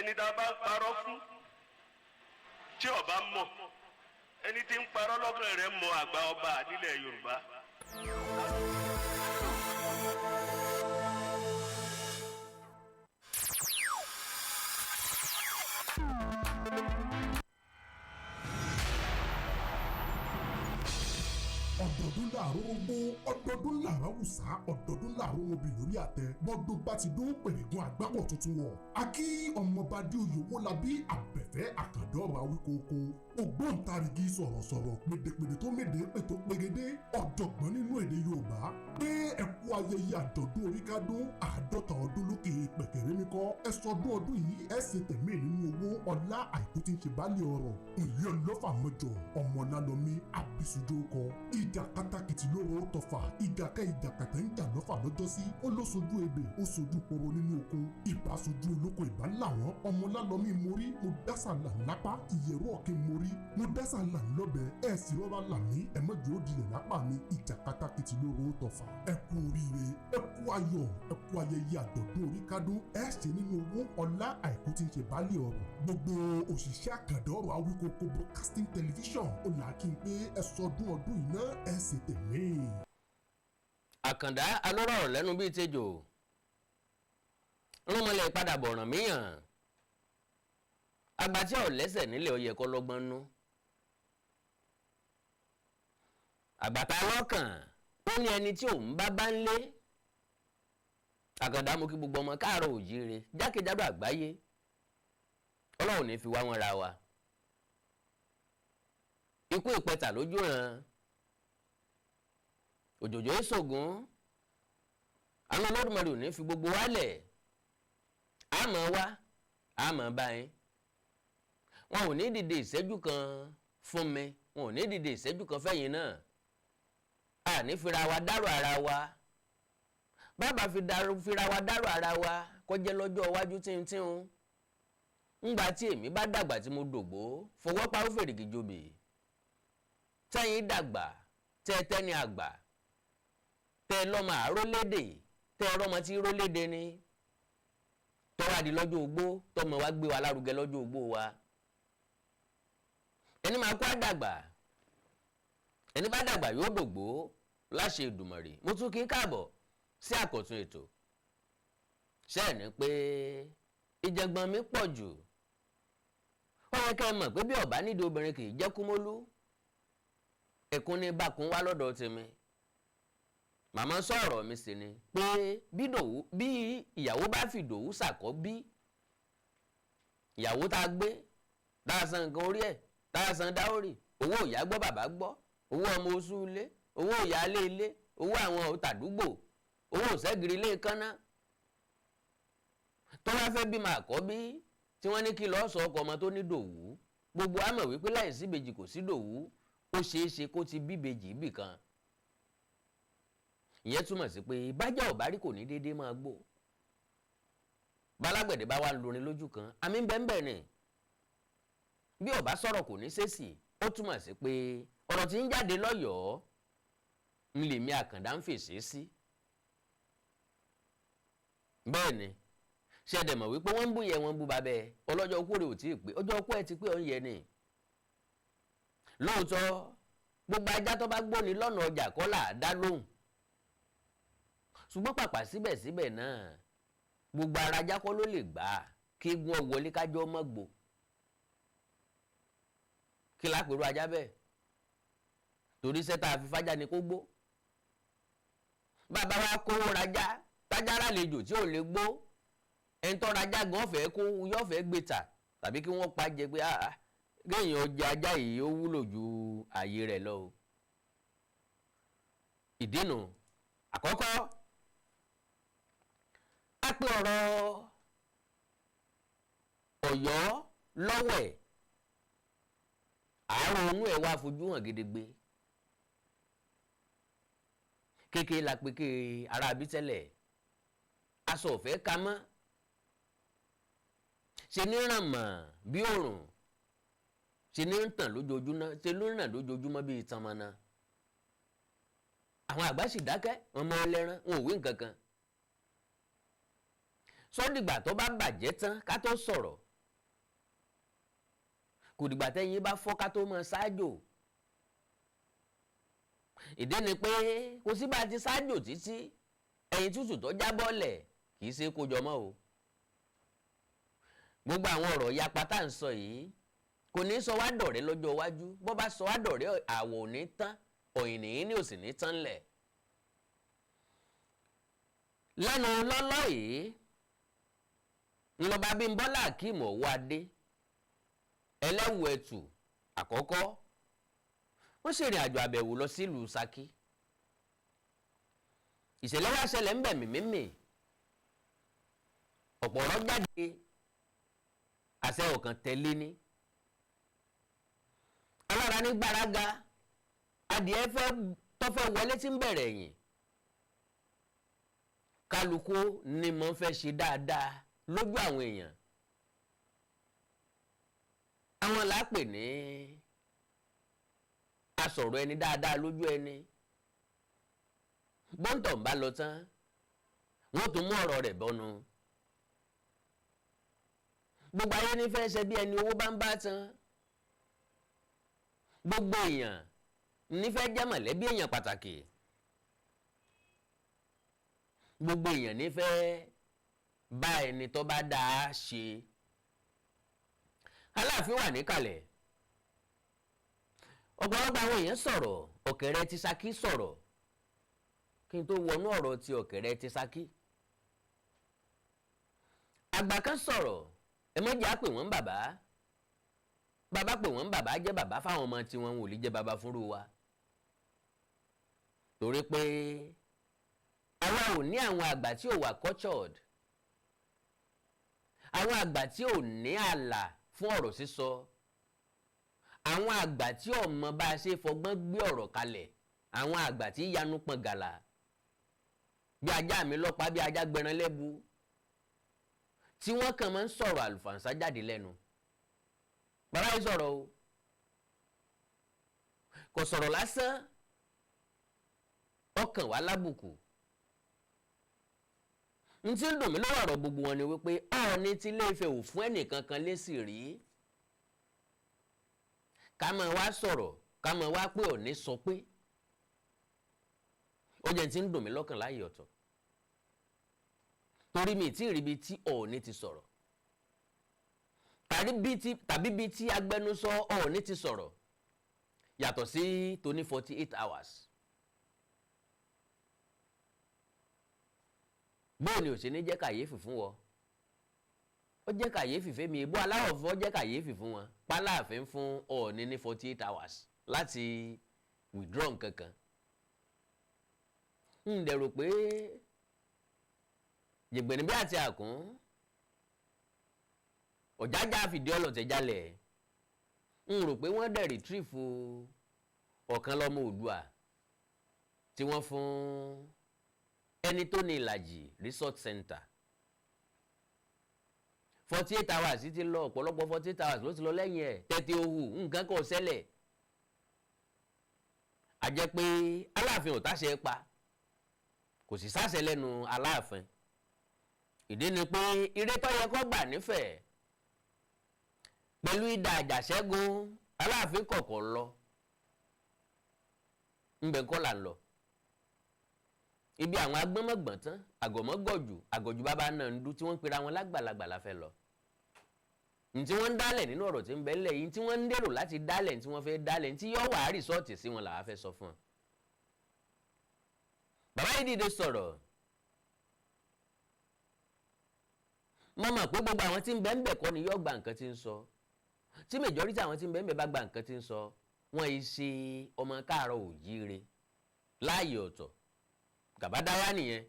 ẹni tá a bá parọ́ fún tí ó bá mọ̀ ẹni tí ń parọ́ lọ́kàn rẹ̀ mọ àgbà ọba nílẹ̀ Yorùbá. ọdọọdún làárọ̀ ogbó ọdọọdún làárọ̀ àwùsá ọdọọdún làárọ̀ obì lórí àtẹ bọ́dún bá ti dún pèrègùn àgbákò tuntun wọ̀ a kí ọmọọba Adéoyè Owólabí Àbẹ̀fẹ́ Àkàndé ọ̀rọ̀ Awíkókó ògbóǹtarìgì sọ̀rọ̀sọ̀rọ̀ pèdèpèdè tó méde pètò pegedé ọ̀jọ̀gbọ́n nínú èdè Yorùbá pé ẹ kú ayẹyẹ àjọ̀dún oríkádún 50 ọdún lókè pẹ̀kẹ̀rẹ́ mi kọ́ ẹ sọdún ọdún yìí ẹ ṣe tẹ̀mí nínú owó ọlá àìkú tí ń ṣe bálẹ̀ ọ̀rọ̀ ìlú ọlọ́fà mọ́jọ ọmọ lálọ́mí àbísùjó kọ ìjà pátákìtì lóró tọfà ìjàkẹ́ ìjàkàtà ń jà lọ́fà lọ́jọ́sí ó ló sojú ebè ó sojú poro nínú oko ìbá sojú olóko ìbá làwọn ọmọ lálọ́mí mórí mo dásà là lápá ìyẹ̀rú ọ̀kẹ́ mórí mo dásà là lọ́bẹ̀ ẹ̀ sì rọ́bà là mí ẹ̀mọ́jọ́ ó dilẹ̀ lápá mi ìjà pátákìtì lóró tọfà ẹ kú oríire ẹ kú ayọ̀ ẹ kú ayẹyẹ àjọ̀dún oríkádún ẹ ṣe nínú owó ọlá àìkú tí ń ṣe bálẹ̀ ọ̀rọ̀ gbogbo òṣìṣẹ́ Àkàndé ọ̀rọ̀ Awíkókó broadcasting television ó là kí n pé ẹ sọdún ọdún iná ẹ sì tẹ̀lé. Àkàndá alọ́rọ̀ lẹ́nu bíi tejò rúnmọ́lẹ̀ padà bọ̀ràn míyàn àgbà tí ò lẹ́sẹ̀ nílẹ̀ ó yẹ kó lọ́gbọ́n nú àgbàtà lọ́kàn ó ní ẹni tí òun bá ń lé. Àkàndá mú kí gbogbo ọmọ káàárọ̀ òjíire jákèjádò àgbáyé Ọlọ́run ní fi wá wọn ra wa ikú ìpẹta lójú ràn òjòjò ìṣògùn àwọn Olódùmarè ò ní fi gbogbo wálẹ̀ àmọ́ wá àmọ́ báyìí wọn ò ní dìde ìṣẹ́jú kan fún mi wọn ò ní dìde ìṣẹ́jú kan fẹ́yìn náà a ní fira wa dárò ara wa bàbá fira wa dárò ara wa kó jẹ́ lọ́jọ́ iwájú tíntìn ńgbà tí èmi bá dàgbà tí mo dògbó fọwọ́ pa ó fèrègì jòbè tẹ́yìn dàgbà tẹ́tẹ́ ní àgbà tẹ́ lọ́mọ àrólédè tẹ́ rọ́mọ tí rólédè ni tọ́wá di lọ́jọ́ ogbó tọ́mọ wa gbé wa lárugẹ lọ́jọ́ ogbó wa ẹni máa kó àdàgbà ẹni bá dàgbà yóò dògbó láṣẹ Èdùmàrè mo tún kí n káàbọ̀ sí àkọ́tún ètò ṣe é ní pé ìjẹ̀gbọ́n mi pọ̀ jù ó yẹ kẹ́ ẹ mọ̀ pé bí ọ̀bá nídìí obìnrin kì í jẹ́ kúmólú ẹ̀kún ní bákun wá lọ́dọ̀ tèmi màmá sọ̀rọ̀ mi sì ni pé bí ìyàwó bá fi Ìdòwú sàkọ́ bí ìyàwó tá a gbé tá a san nǹkan orí ẹ̀ tá a san dáórì owó ìyá gbọ́ bàbá gbọ́ owó ọmọ oṣù ilé owó ìyáálé ilé owó àwọn òtàdúgbò owó òṣègìrì ilé kánná tó bá fẹ́ bímọ àkọ́bí tí wọ́n ní kí lọ́ọ́ sọ ọkọ ọmọ tó ní Dòwú gbogbo àmọ̀ wípé láì sí ìbejì kò sí Dòwú ó ṣeé ṣe kó ti bíbejì ibì kan ìyẹn túmọ̀ sí pé bájà ọ̀bárí kò ní déédéé máa gbó balágbẹ̀dẹ bá wà lórin lójú kan àmì bẹ́ẹ̀ ni bí ọba sọ̀rọ̀ kò ní sẹ́sì ó túmọ̀ sí pé ọ̀rọ̀ tí ń jáde lọ́yọ̀ọ́ ń lè mi Àkàndá ń fèsì sí bẹ́ẹ̀ ni ṣe dẹ̀ mọ̀ wípé wọ́n ń bú yẹ wọ́n ń bú babẹ́ ọlọ́jọ́ okú rẹ̀ ò tí ì pé ọjọ́ okú ẹ̀ ti pé ọ̀n yẹ ni lóòótọ́ gbogbo ajá tó bá gbóni lọ́nà ọjà kọ́ là á dá lóhùn ṣùgbọ́n pàpà síbẹ̀síbẹ̀ náà gbogbo ara ajá kọ́ ló lè gbà á kí egun ọ̀wọ́lé kájọ́ ọmọ gbò kí lápẹ̀rú ajá bẹ́ẹ̀ torí sẹ́ta àfifájá ni kó gbó bàbá wa kówó rajá tájá lálejò tí ò lè gbó ẹni tó rajá gan fẹ́ kó yọ́ fẹ́ gbé tà tàbí kí wọ́n pa jẹ pé kéèyàn ọjà ajá yìí ó wúlò ju ààyè rẹ̀ lọ o ìdínú àkọ́kọ́ a pé ọ̀rọ̀ Ọ̀yọ́ lọ́wẹ̀ àárọ̀ onú ẹ̀ wá fojú hàn gedegbe kékeré la pé ké ara bí tẹ́lẹ̀ aṣọ ọ̀fẹ́ ka mọ́ ṣe ní ràn mọ́ bí òrùn ṣe ní ń tàn lójoojúmọ́ ṣe ló ń ràn lójoojúmọ́ bíi tanmọ́nà àwọn àgbà sì dákẹ́ wọn mọ ẹlẹ́ran wọn ò wí nǹkan kan sọ́dìgbà tó bá bàjẹ́ tán ká tó sọ̀rọ̀ kò dìgbà tẹ́yin bá fọ́ ká tó mọ ṣáájò. ìdí ni pé kò sí bá ti ṣáájò títí ẹyin tútù tó jábọ́lẹ̀ kì í ṣe kó jọmọ́ o. gbogbo àwọn ọ̀rọ̀ yapa tá à ń sọ yìí kò ní sọ wá dọ̀rẹ́ lọ́jọ́ iwájú bó bá sọ wá dọ̀rẹ́ àwọ̀ ò ní tán ọ̀yìn nìyí ni ò sì ní tán lẹ̀. lẹ́nu lọ́lọ́ yìí ńlọba Bímbọ́lá Akeem Ọwọ́adé ẹlẹ́wù ẹ̀tù àkọ́kọ́ wọ́n ṣèrìn àjò àbẹ̀wò lọ sílùú Ṣakí. ìṣẹ̀lẹ̀ wá ṣẹlẹ̀ ń bẹ̀ mímímì ọ̀pọ̀ ọ̀rọ̀ jáde àṣẹ ọ̀kan tẹ̀lé ní. alára ní gbáraga adìẹ tọ́fẹ́ wọlé tí ń bẹ̀rẹ̀ ẹ̀yìn kálukú ni mo fẹ́ ṣe dáadáa lójú àwọn èèyàn. àwọn làápè ní asọ̀rọ̀ ẹni dáadáa lójú ẹni. bọ́ńtọ̀ ń bá lọ tán wọ́n tún mú ọ̀rọ̀ rẹ̀ bọ́nu. gbogbo ayé ní fẹ́ ṣe bí ẹni owó bá ń bá tán. gbogbo èèyàn ní fẹ́ jẹ́ mọ̀lẹ́bí èèyàn pàtàkì. gbogbo èèyàn ní fẹ́ bá ẹni tó bá dáa ṣe. Aláàfin wà níkàlẹ̀ ọ̀pọ̀lọpọ̀ àwọn èèyàn sọ̀rọ̀ Ọ̀kẹ́rẹ́ ti Ṣakí sọ̀rọ̀ kí n tó wọnú ọ̀rọ̀ ti Ọ̀kẹ́rẹ́ ti Ṣakí. àgbà kan sọ̀rọ̀ ẹ mọ́jà pè wọ́n bàbá bàbá pè wọ́n bàbá jẹ́ bàbá fáwọn ọmọ tí wọ́n ò lè jẹ́ bàbá fúnrú wa. torí pé àwa ò ní àwọn àgbà tí ò wà cultured, àwọn àgbà tí ò ní ààlà fún ọ̀rọ̀ sísọ, àwọn àgbà tí ò mọ bá a ṣe fọgbọ́n gbé ọ̀rọ̀ kalẹ̀, àwọn àgbà tí yanu pọn gàlà bí ajá mi lọ́pàá bí ajá gbẹran lẹ́bu tí wọ́n kàn máa ń sọ̀rọ̀ àlùfàǹsá jáde lẹ́nu. bàbá yìí sọ̀rọ̀ o kò sọ̀rọ̀ lásán ọkàn wà lábùkù. n tí ń dùn mí lọ́wọ́ ọ̀rọ̀ gbogbo wọn ni wípé Ọọ̀ni tí Ilé-Ifẹ̀ ò fún ẹnìkan kan lésì rí. ká máa wá sọ̀rọ̀ ká máa wá pé Ọọ̀ni sọ pé ó jẹ́ tí ń dùn mí lọ́kàn láyé ọ̀tọ̀ torí mi tí ìrìbí tí Ọọ̀ni ti sọ̀rọ̀ tàbí bí tí agbẹnusọ Ọọ̀ni ti sọ̀rọ̀ yàtọ̀ sí tóní 48 hours. bóò ni ò ṣe ní jẹ́ kàyéfì fún wọn ó jẹ́ kàyéfì fẹ́mi ìbú aláwọ̀ fún ọ jẹ́ kàyéfì fún wọn pálàfin fún Ọọ̀ni ní 48 hours láti withdraw nǹkankan. ń dẹ̀rù pé jẹ̀gbẹ̀ni bí àti àkún ọ̀jájá fìdí ọlọ́tẹ̀ jálẹ̀ ń rò pé wọ́n dẹ̀ retrieve ọ̀kan lọ́mọ Oòduà tí wọ́n fún ẹni tó ní Ìlàjì resort center. 48 hours ti lọ ọ̀pọ̀lọpọ̀ 48 hours ló ti lọ lẹ́yìn ẹ̀ tẹ́tẹ́ ohu nǹkan kan ṣẹlẹ̀. a jẹ́ pé Aláàfin ò táṣẹ pa kò sì sáṣẹ lẹ́nu Aláàfin. ìdí ni pé ire tó yẹ kó gbà nífẹ̀ẹ́ pẹ̀lú idà àjàṣẹ́gun Aláàfin kọ̀ọ̀kan lọ ńbẹ̀ kọ́ là ń lọ. ibi àwọn agbọ́nmọ̀gbọ̀n tán àgọ̀jù bàbá náà ń dú tí wọ́n ń pera wọn lágbàlagbà la fẹ́ lọ. tí wọ́n ń dálẹ̀ nínú ọ̀rọ̀ tí ń bẹ ńlẹ̀ yìí tí wọ́n ń dèrò láti dálẹ̀ tí wọ́n fẹ́ dálẹ̀ tí yóò wà á rìsọ́ọ̀tì sí wọn làwa fẹ́ sọ fún wọn. bàbá yìí dìde sọ̀rọ̀ mo mọ̀ pé gbogbo àwọn tí ń bẹ ń bẹ kọ́ ni yóò gba nǹkan tí ń sọ tí majority àwọn tí ń bẹ ń bẹ bá gba nǹkan tí ń sọ wọ́n yìí ṣe ọmọ káàárọ̀ òjíire láàyè ọ̀tọ̀ gàbádáyà nìyẹn.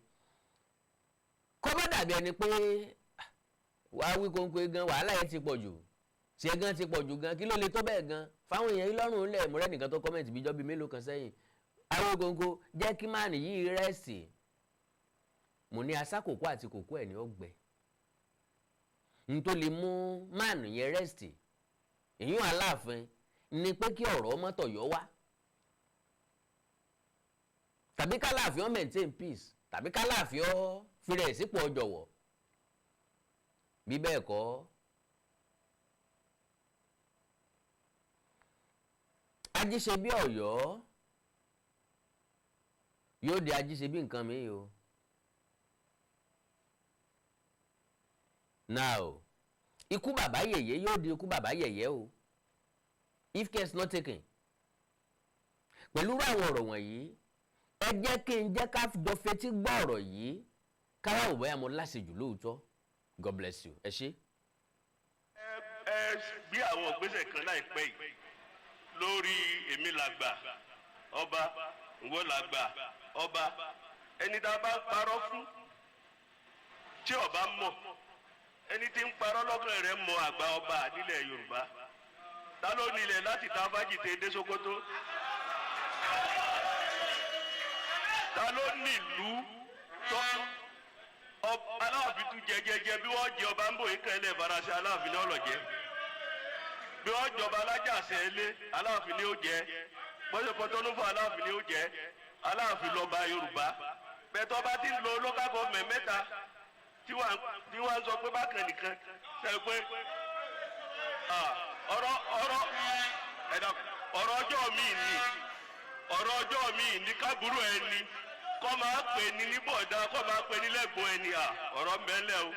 kọ́ bá dàbí ẹni pé wàá wí kóńkó gan wàhálà yẹn ti pọ̀ jù tiẹ̀ gan ti pọ̀ jù gan kí ló lè tó bẹ́ẹ̀ gan fáwọn èèyàn yìí lọ́rùn ńlẹ̀ mọ́rẹ́ nìkan tó kọ́mẹ̀ntì bíjọ́ bíi mélòó kan sẹ́yìn àwọn kóńkó jẹ́ kí máàní yìí rẹ́sì mo ní asákòókò àti kòkó ẹ̀ ní ọgbẹ́ n tó lè mú máàní yẹn rẹ́sì èyí Aláàfin ni pé kí ọ̀rọ̀ mọ́tò yọ wá tàbí k'Aláàfin ó maintain peace tàbí k'Aláàfin ó fìrẹ̀ sípò ọjọ̀wọ̀ bí bẹ́ẹ̀ kọ́ Ajíṣebí Ọ̀yọ́ yóò di Ajíṣebí nǹkan mi o. Now, ikú bàbá yèyé yóò di ikú bàbá yèyé o, if care is not taken. Pẹ̀lú àwọn ọ̀rọ̀ wọ̀nyí, ẹ jẹ́ kí n jẹ́ ká jọ fetí gbọ́ ọ̀rọ̀ yìí káwá ò bóyá mo láṣejù lóòótọ́. God bless you. Ẹ ṣé. ẹ bí àwọn ìgbésẹ̀ kan láìpẹ́ yìí lórí èmi làgbà ọba ìwọ làgbà ọba ẹni tá a bá parọ́ fún tí ọba mọ̀ ẹni tí ń parọ́ lọ́kàn rẹ̀ mọ àgbà ọba nílẹ̀ Yorùbá. Ta ló nílẹ̀ láti ta fájìtì dé Sókótó? Ta ló nílùú tó Aláàfin tún jẹjẹjẹ bí wọ́n jẹ ọba ń bò yín kẹ́lẹ́ Faransé Aláàfin ní ọlọ́jẹ́, bí wọ́n jọba alájàsẹ́ ilé Aláàfin ní ó jẹ́, bọ́sẹ̀ pọ́tọ́nú fún Aláàfin ní ó jẹ́, Aláàfin lọ́ba Yorùbá. Bẹ́tọ́ bá ti ń lo local government mẹ́ta tí wọ́n sọ pé bákan nìkan ṣe pé ọ̀rọ̀ ọjọ́ mi ní kábúrò ẹni kọ́ máa pè ní níbọ̀dá kọ́ máa pè ní lẹ́gbọ̀n ẹni ọ̀rọ̀ mẹ́lẹ̀ o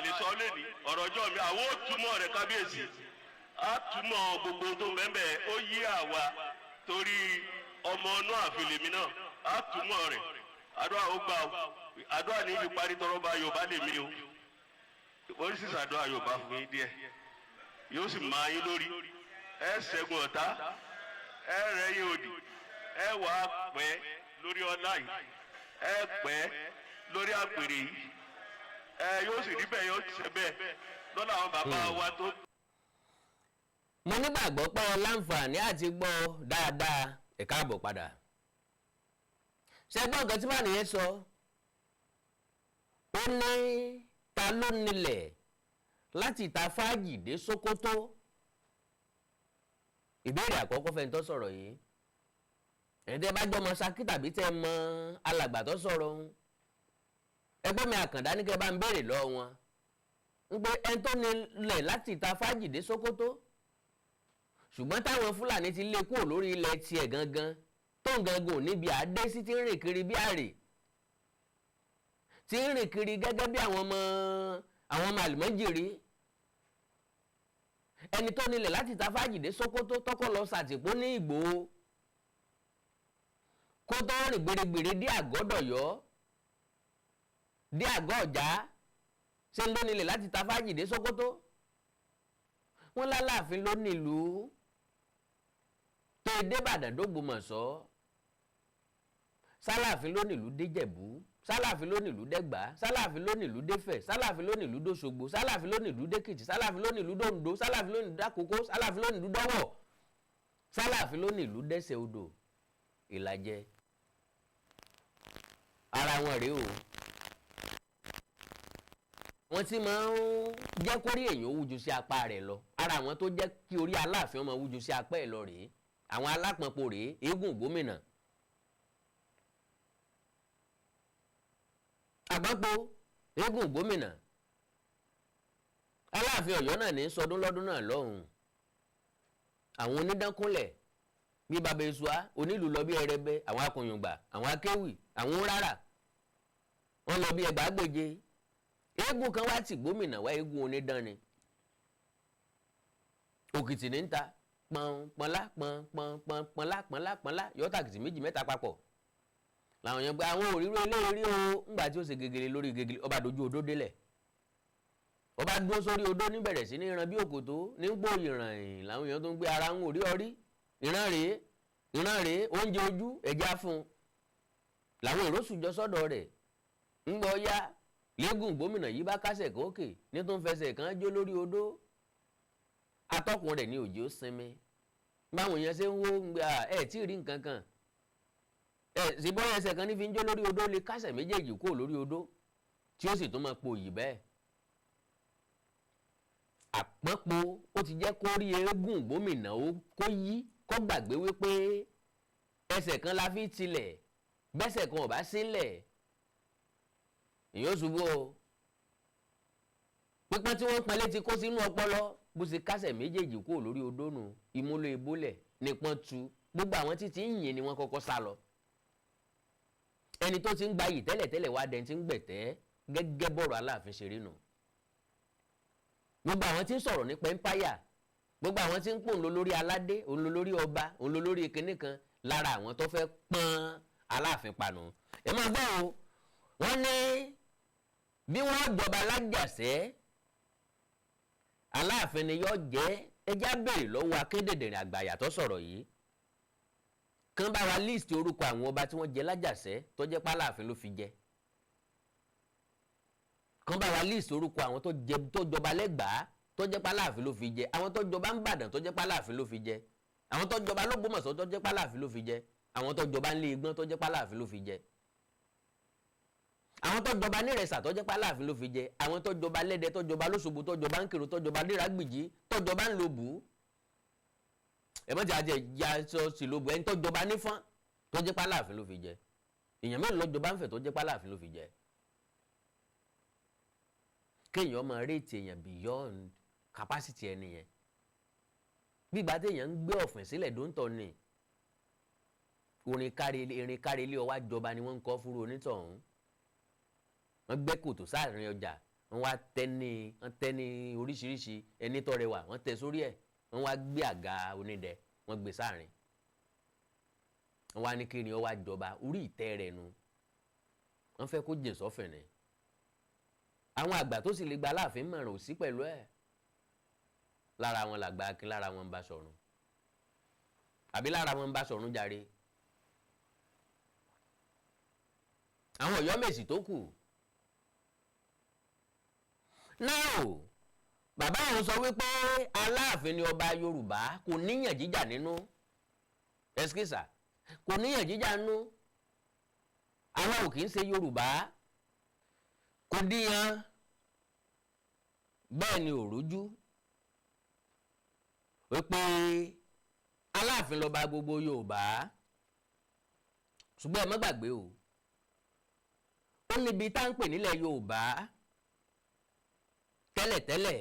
lè sọ lẹ́ni ọ̀rọ̀ ọjọ́ mi àwọn ò túmọ̀ rẹ̀ kábíyèsí á túmọ̀ gbogbo tó bẹ́ẹ̀ ó yí àwa torí ọmọ inú àfilèmí náà á túmọ̀ rẹ̀ àdúrà ó gbà o àdúrà ní ibi parí tọrọ bá Yorùbá lè mí o oríṣiríṣi àdúrà Yorùbá fún yín díẹ̀ yóò sì máa yín lórí ẹ ṣẹ́gun ọ̀tá ẹ rẹ́yìn òdì ẹ wà pẹ́ lórí ọlá yìí ẹ pẹ́ lórí àpèrè yìí yóò sì rí bẹ́ẹ̀ yóò ṣe bẹ́ẹ̀ lọ́nà àwọn bàbá wa tó. Mo nígbàgbọ́ pé o láǹfààní àti gbọ́ dáadáa. Ẹ káàbọ̀ padà. Ṣé gbọ́ nǹkan tí bá nìyẹn sọ? Ó ní ta ló nílẹ̀ láti ta fáàjì dé Sókótó? Ìbéèrè àkọ́kọ́ fẹ́ni tó sọ̀rọ̀ yìí. Ẹ̀dẹ́ bá jọmọ Ṣakí tàbí tẹ́ mọ alàgbà tó sọ̀rọ̀ ohun. Ẹgbọ́n mi Àkàndá ní kẹ́ bá ń béèrè lọ́wọ́ wọn. Ń pé ẹni tó nílẹ̀ láti ta fáàjì dé Sókótó. Ṣùgbọ́n táwọn Fúlàní ti lé kúrò lórí ilẹ̀ tiẹ̀ gangan tó ń gangan níbi àdé sí ti ń rìn kiri bí àrè. Ti ń rìn kiri gẹ́gẹ́ bí àwọn ọmọ àlùmọ́jèrè. Ẹni tó nílẹ̀ láti ta fáàjì dé Sókótó tọ́kọ́ lọ sàtìpó ní Ìgbòho. Kó tó rìn gbèrègbèrè dé Àgọ́dọ̀yọ́ dé Àgọ́ Ọ̀já ṣe ló nílẹ̀ láti ta fáàjì dé Sókótó. Wọ́n l'Aláàfin ló nílùú tó dé Ìbàdàn d'Ògbómọ̀ṣọ́. S'Aláàfin ló nílùú d'Éjẹ̀bú, s'Aláàfin ló nílùú d'Ẹ̀gbá, s'Aláàfin ló nílùú d'Éfẹ̀, s'Aláàfin ló nílùú d'Òṣogbo, s'Aláàfin ló nílùú d'Èkìtì, s'Aláàfin ló nílùú d'Oǹdó, s'Aláàfin ló nílùú d'Àkókó, s'Aláàfin ló nílùú d'Ọ̀wọ̀, s'Aláàfin ló nílùú d'Ẹsẹ̀ Odò, Ìlàjẹ. Ara wọn rèé o. Wọ́n ti máa ń jẹ́ kórí èèyàn wújú sí apá rẹ̀ lọ. Ara àwọn tó jẹ́ kí orí Aláàfin ọmọ wújú sí apá ẹ̀ lọ rèé. Àwọn alápọ̀npọ̀ rèé, eégún gómìnà. Àgbápọ̀ eégún gómìnà. Aláàfin Ọ̀yọ́ náà ní sọdún lọ́dún náà lọ́hùn. Àwọn onídánkúnlẹ̀ bí baba Èṣùà onílù lọ bí Ẹrẹbẹ, àwọn akùnyùngbà, àwọn akéwì, àwọn rárá. Wọ́n lọ bí Ẹgbàágbèje. Eégún kan wá tì gómìnà wá eégún onídán ni. Òkìtì ní ń ta pọnpọnlá pọnpọnlá yọ tàkìtì méjì mẹ́ta papọ̀. Làwọn yẹn gba àwọn òríró eléyìí o ńgbà tí ó ṣe gegele lórí gegele ọba dojú odó délẹ̀. Ọba dúró sórí odó níbẹ̀rẹ̀ sí ní ìran bí òkòtó ní gbó ìràn yìí làwọn èèyàn tó ń gbé ara ń orí ọrí. Ìran rèé oúnjẹ ojú ẹja fún un. Làwọn èrò sùjọ sọ́dọ̀ rẹ̀ ń gbọ́ yá. Lẹ́gùn gómìnà yìí bá kásẹ̀ kókè ní tó ń fẹsẹ̀ kan jó lórí odó. Atọ́kùn rẹ̀ ní òjò sinmi. Báwọn èèyàn ṣe ń wó ń gbé tí ì rí nǹkan kan. Ṣùgbọ́n ẹsẹ̀ kan ní fi ń jó lórí odó lè kásẹ̀ méjèèjì kúrò lórí odó tí ó sì tún máa po yìí bẹ́ẹ̀. Àpọ́npo ó ti jẹ́ kó rí eégún gómìnà ó kó yí kó gbàgbé wípé ẹsẹ̀ kan la fi tilẹ̀ bẹ́sẹ̀ kan ò bá sílẹ̀. Èyàn ṣubú o. Pípọ́n tí wọ́n pọ́nlé ti kó sínú ọpọlọ bó ṣe kásẹ̀ méjèèjì kúrò lórí odó nù ìmúlò ìbólẹ̀ nípọn tu gbogbo àwọn títí ń yìn ni wọ́n kọ́kọ́ sá lọ. ẹni tó ti ń gbayì tẹ́lẹ̀tẹ́lẹ̀ wá dẹni tí ń gbẹ̀tẹ́ gẹ́gẹ́ bọ̀rọ̀ Aláàfin ṣe rí nù. gbogbo àwọn tí ń sọ̀rọ̀ nípa empire gbogbo àwọn tí ń pò ń lo lórí aládé òun lo lórí ọba òun lo lórí kinní kan lára àwọn tó fẹ́ pọ́n Aláàfin panu. ẹ máa gbọ́ o wọ́n ní bí wọ́n jọba lájàṣẹ́ Aláàfin ni yóò jẹ́ ẹjá béèrè lọ́wọ́ akédèdèrè àgbàyà tó sọ̀rọ̀ yìí kán bá wa líìsì orúkọ àwọn ọba tí wọ́n jẹ lájàṣẹ́ tó jẹ́ p'Aláàfin ló fi jẹ kán bá wa líìsì orúkọ àwọn tó jọba lẹ́gbàá tó jẹ́ p'Aláàfin ló fi jẹ àwọn tó jọba ń Bàdàn tó jẹ́ p'Aláàfin ló fi jẹ àwọn tó jọba l'Ógbómọ̀ṣọ́ tó jẹ́ p'Aláàfin ló fi jẹ àwọn tó jọba ńlé Igbọ́n tó jẹ́ p'Aláàfin ló fi jẹ àwọn tó jọba nírẹsà tó jẹ́ p'Aláàfin ló fi jẹ àwọn tó jọba lẹ́dẹ tó jọba lóṣogbo tó jọba ń Kírun tó jọba níràgbìjí tó jọba ń Lòbù ẹ̀mọ́jà àti ẹ̀yà sí Lòbù ẹni tó jọba nífọ́n tó jẹ́ p'Aláàfin ló fi jẹ èèyàn mélòó ló jọba ń Fẹ̀ tó jẹ́ p'Aláàfin ló fi jẹ. kéèyàn máa réètì èèyàn beyond capacity ẹni yẹn bí ìgbà téèyàn ń gbé ọ̀fìn sílẹ̀ dóńtọ̀ ni irin kárí ilé ọwá jọba ni wọ́n ń kọ́ fúru onítọ̀hún wọ́n gbẹ́ kòtò sáàrin ọjà wọ́n wá tẹ́ ní oríṣiríṣi ẹni tó rẹwà wọ́n tẹ́ sórí ẹ̀ wọ́n wá gbé àga onídẹ wọ́n gbé sáàrin wọ́n wá ní kí ni ó wá jọba orí ìtẹ́ rẹ̀ nu wọ́n fẹ́ kó jìn sọ́fìn ni àwọn àgbà tó sì lè gba Aláàfin mọ̀ràn ò sí pẹ̀lú ẹ̀ lára wọn làgbà Akin lára wọn ń bá Ṣọ̀run àbí lára wọn ń bá Ṣọ̀run jàre àwọn Ọ̀yọ́mèsì tó kù náà bàbá àwọn sọ wípé Aláàfin ni ọba Yorùbá kò níyàn jíjà nínú ẹskísà kò níyàn jíjà nínú àwọn ò kì í ṣe Yorùbá kò díyan bẹ́ẹ̀ ni ò rújú wípé Aláàfin lọba gbogbo Yorùbá ṣùgbọ́n ẹ má gbàgbé o ó níbi tá ń pè nílẹ̀ Yorùbá tẹ́lẹ̀tẹ́lẹ̀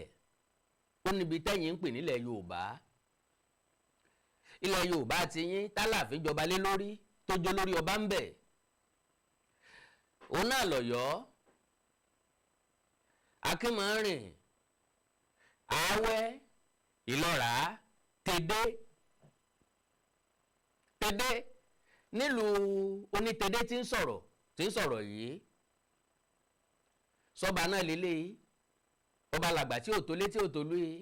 ó níbi tẹ́yìn ń pè nílẹ̀ Yorùbá ilẹ̀ Yorùbá ti yín t'Aláàfin jọba lé lórí tó jó lórí ọba ń bẹ̀ òun náà l'Ọ̀yọ́ Akínmọ́rìn Àwẹ́ Ìlọ́rà Tẹ̀dé nílùú Onítedé tí ń sọ̀rọ̀ yìí sọba náà lélẹ́yìí ọba làgbà tí ò tó lé tí ò tó lú yìí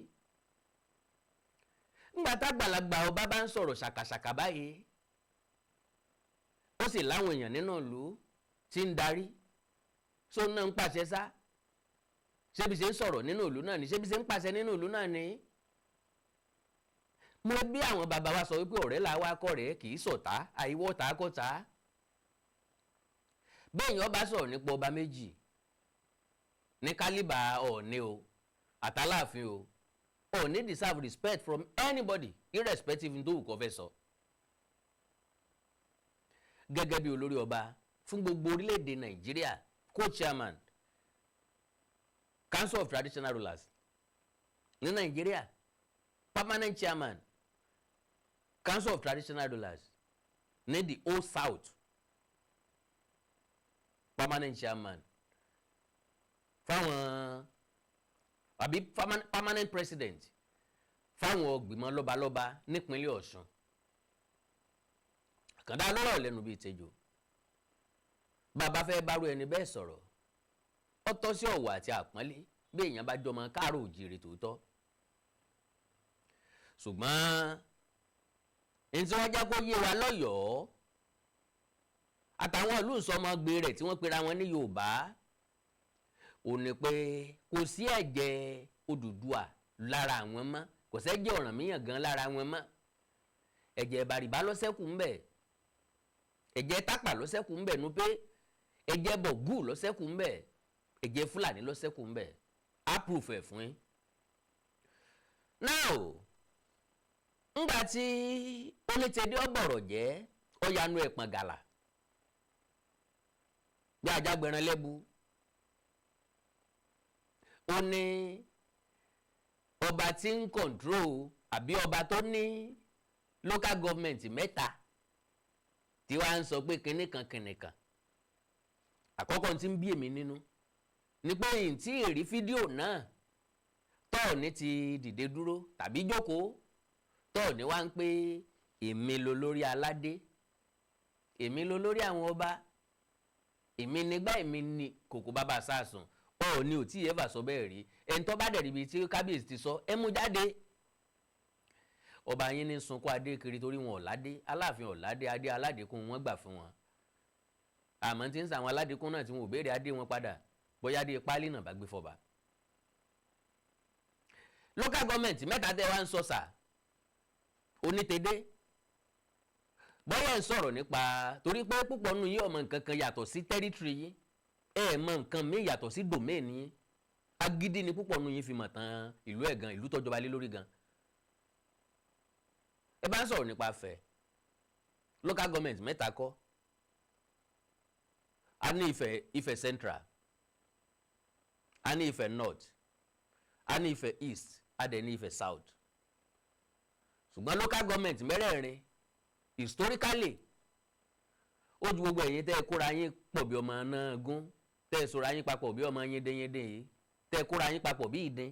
ńgbà tágbàlagbà ọba bá ń sọ̀rọ̀ ṣàkàṣàkà báyìí ó sì láwọn èèyàn nínú ìlú tí ń darí só náà ń pàṣẹ sá ṣébi ṣe ń sọ̀rọ̀ nínú ìlú náà ni ṣébi ṣe ń pàṣẹ nínú ìlú náà ni mo bí àwọn bàbá wa sọ wípé ọ̀rẹ́ là wá kọ́ rẹ̀ kì í ṣọ̀tá àìwọ́ ta kọ́ta bẹ́ẹ̀ yẹn ọba sọ̀rọ̀ nípa ọba méjì ní kálíbà Ọọ̀ni o àtàláàfin o Ọọ̀ni deserve respect from anybody irrespective tó wù kó fẹ́ sọ gẹ́gẹ́ bí olórí ọba fún gbogbo orílẹ̀-èdè Nàìjíríà co-chairman Council of Traditional Rulers ní Nàìjíríà permanent chairman Council of Traditional Rulers ní the Old South permanent chairman fáwọn àbí permanent president fáwọn ọ̀gbìmọ̀ lọ́balọ́ba nípínlẹ̀ Ọ̀ṣun kàndá lọ́rọ̀ lẹ́nu bíi tẹjọ bàbá fẹ́ bárò ẹni bẹ́ẹ̀ sọ̀rọ̀ ó tọ́ sí ọ̀wọ̀ àti àpọ́nlé bí èèyàn bá jọmọ káàró òjìrì tòótọ́ ṣùgbọ́n ẹni tí wọ́n já kó yé wa lọ́yọ̀ọ́ àtàwọn ìlú ìsọmọgbé rẹ̀ tí wọ́n pera wọn ní Yorùbá ò ní pé kò sí ẹ̀jẹ̀ Odùduwà lára àwọn mọ́ kò sẹ́jẹ̀ Ọ̀rànmíyàn gan lára wọn mọ́ ẹ̀jẹ̀ Bàrìbá ló ṣẹ́kù ń bẹ̀ ẹ̀jẹ̀ Tápà ló ṣẹ́kù ń bẹ̀ nu pé ẹ̀jẹ̀ Bọ̀gú ló ṣẹ́kù ń bẹ̀ ẹ̀jẹ̀ Fúlàní ló ṣẹ́kù ń bẹ̀ approve ẹ̀ fún yín. now ńgbà tí Onítedé ọ̀bọ̀rọ̀ jẹ́ ọ̀yanu ẹ̀pọ̀n gàlà bí ajágbẹ̀rán lẹ́bu ó ní ọba tí ń control àbí ọba tó ní local government mẹ́ta tí wàá ń sọ pé kìnìkan àkọ́kọ́ tí ń bí èmi nínú ni pé yìí tí èrí fídíò náà tọ́ọ̀ni ti dìde dúró tàbí jókòó tọ́ọ̀ni wá ń pé èmi lo lórí aládé èmi lo lórí àwọn ọba èmi nígbà èmi ni kòkó bàbá sàásùn Ọọ̀ni ò tí ì ẹ́fà sọ bẹ́ẹ̀ rí ẹni tó bá dẹ̀ ríbi tí kábíyèsí ti sọ ẹ mú jáde. Ọba yín ní sunkún adé kiri torí wọn ọ̀ládé Aláàfin ọ̀ládé adé aládékùn wọn gbà fún wọn àmọ́ tí ń sàwọn aládékùn náà tí wọn ò béèrè adé wọn padà bóyá adé pálí náà bá gbé fọba. Local government mẹ́ta tẹ́ wá ń sọ sà Onítedé bóyá ń sọ̀rọ̀ nípa torí pé púpọ̀ nù yín ọmọ nǹkan kan yàtọ̀ sí territory yín mọ nǹkan míì yàtọ̀ sí domain yín agídí ni púpọ̀ nù yín fi mọ̀ tán ìlú ẹ̀ gan ìlú tọ́jọba lé lórí gan. Ẹ bá ń sọ̀rọ̀ nípa fẹ̀ local government mẹ́ta kọ́ a ní Ifẹ̀ Central a ní Ifẹ̀ North a ní Ifẹ̀ East a dẹ̀ ní Ifẹ̀ South ṣùgbọ́n local government mẹ́rẹ̀ẹ̀rin historically ó ju gbogbo ẹ̀yin tẹ́ ẹ kóra yín pọ̀ bí ọmọ náà gún tẹ́ ẹ sọra yín papọ̀ bí ọmọ yíndéyíndé yìí tẹ́ ẹ kóra yín papọ̀ bí ìdín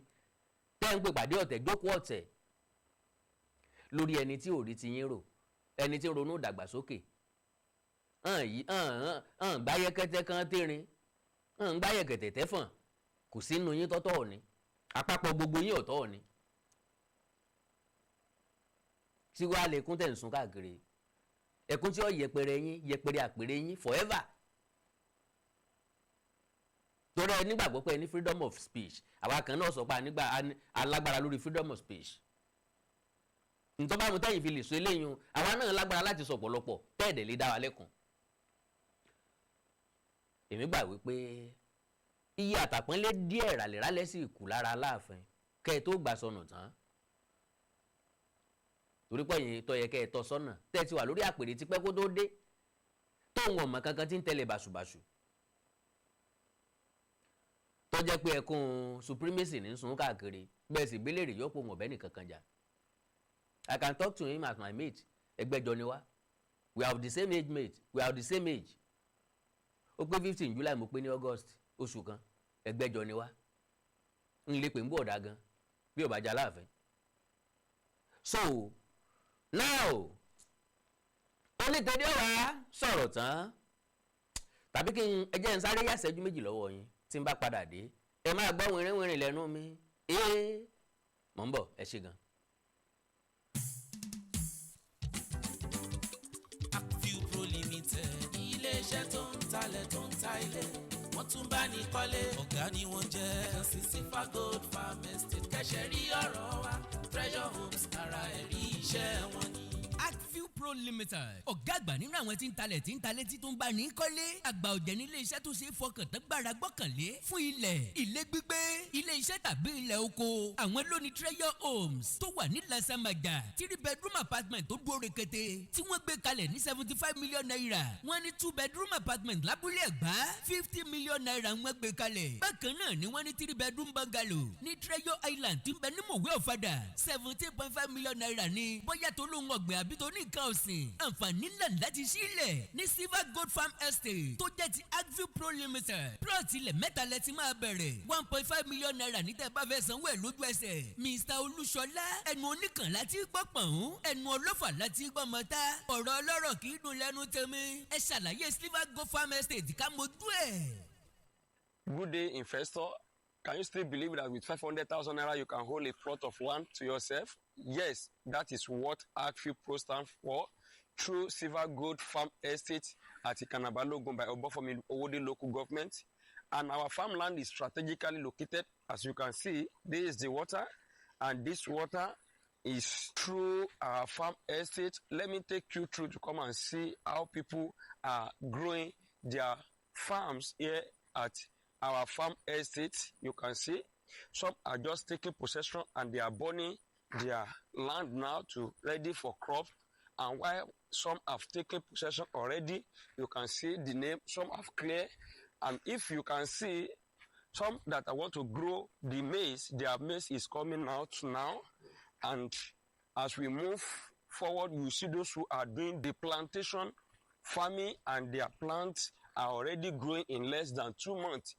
tẹ́ ẹ ń pè pàdé ọ̀tẹ̀ jókòó ọ̀tẹ̀ lórí ẹni tí ò rí ti yín rò ẹni tí ń ronú ìdàgbàsókè gbáyẹkẹtẹ kan tẹrin gbáyẹkẹtẹ tẹfọn kò sínú yín tọ́tọ̀ òní àpapọ̀ gbogbo yín ọ̀tọ̀ òní tí wàá lè kún tẹ̀ ń sun káàkiri ẹkún tí ó yẹpẹrẹ yín yẹpẹrẹ àpèrè yín forever torí ẹ nígbàgbọ́ pé ẹ ní freedom of speech àwa kan náà sọ pé alágbára lórí freedom of speech ntọ́ bá mu tẹ́yìn fi lè so eléyìí àwa náà lágbára láti sọ ọ̀pọ̀lọpọ̀ tẹ́ẹ̀dẹ̀ lè dá wa lẹ́kùn. Èmi gbà wípé iye àtàpọ́nlé díẹ̀ ràlẹ́ràlẹ́ sì kù lára Aláàfin kẹ́ ẹ tó gbà sọnù tán torí pé ẹ̀yin tó yẹ kẹ́ ẹ tọ́ sọ́nà tẹ́ ẹ ti wà lórí àpèrè tipẹ́ kó tó dé tóun ọ̀mọ̀ kankan tí ń tẹ̀lé bàṣubàṣu tó jẹ́ pé ẹkún supremacy ní sun káàkiri bẹ́ẹ̀ sì gbélé rè yọ́pọ̀ wọn ọ̀bẹ nìkan kan jà. I can talk to him as my mate ẹgbẹ́jọ ni wá we are of the same age mate we are of the same age ó pé 15 July mo pé ní August oṣù kan ẹgbẹ́jọ ni wá ń lè pè ń bọ̀ ọ̀dà gan bí ò bá jà Láàfin. So now Onítedé wá sọ̀rọ̀ tán tàbí kí n ẹjẹ́ ń sáré yàsẹ́jú méjì lọ́wọ́ yín tí n bá padà dé ẹ máa gbọ́ wìnrìnwìnrìn lẹ́nu mi mò ń bọ̀ ẹ ṣé gan. Iléeṣẹ́ tó ń talẹ̀ tó ń ta ilé wọ́n tún bá ní kọ́lé ọ̀gá ni wọ́n jẹ́ Sísífà Gold Farm Estate kẹ́sẹ̀ rí ọ̀rọ̀ wa Treasure Homes ara ẹ̀rí iṣẹ́ wọn ni. Pro Limited ọ̀gá àgbà nínú àwọn tí ń talẹ̀ tí ń talẹ̀ tí tó ń bá ní kọ́lé àgbà ọ̀jẹ̀ ní ilé iṣẹ́ tó ṣe é fọkàn tán gbára gbọ́kànlé fún ilẹ̀ ilé gbígbé ilé iṣẹ́ tàbí ilẹ̀ oko àwọn lóní Treasure Homes tó wà ní Lasamaja 3 bedroom apartment tó dúró rekete tí wọ́n gbé kalẹ̀ ní 75 million naira wọ́n ní 2 bedroom apartment lábúlé Ẹ̀gbá 50 million naira wọ́n gbé kalẹ̀ bákan náà ni wọ́n ní 3 bedroom bungalow ní Treasure Island tí ń bẹ ní Mòwe Ọ̀fadà 17.5 million naira ní bóyá tó lóun ọ̀gbìn àbí tó ní nǹkan ọ̀sìn àǹfààní ńlá láti sílẹ̀ ní Silver Gold Farm Estate tó jẹ́ ti Agview Pro Limited plot ilẹ̀ mẹ́ta lẹ ti máa bẹ̀rẹ̀ 1.5 million naira ní tẹ́ bá fẹ́ sanwó ẹ̀ lójú ẹsẹ̀ Mr. Olúṣọlá ẹnu oníkan láti gbọ́ pọ̀n ẹnu ọlọ́fà láti gbọ́ mọ́ta ọ̀rọ̀ ọlọ́rọ̀ kì í dùn lẹ́nu tèmi ẹ ṣàlàyé Silver Gold Farm Estate ká mojú ẹ̀. Good day, investor. Can you still believe that with 500,000 naira you can hold a plot of land to yourself? Yes, that is what Agview Pro stands for. Through Silver Gold Farm Estate at Ikanabalogun by Obofomi Owode local government. And our farmland is strategically located. As you can see, this is the water, and this water is through our farm estate. Let me take you through to come and see how people are growing their farms here at our farm estate. You can see some are just taking possession and they are burning their land now to ready for crop. And while some have taken possession already, you can see the name, some have cleared. And if you can see, Some that I want to grow the maize, their maize is coming out now. And as we move forward, you see those who are doing the plantation farming and their plants are already growing in less than 2 months.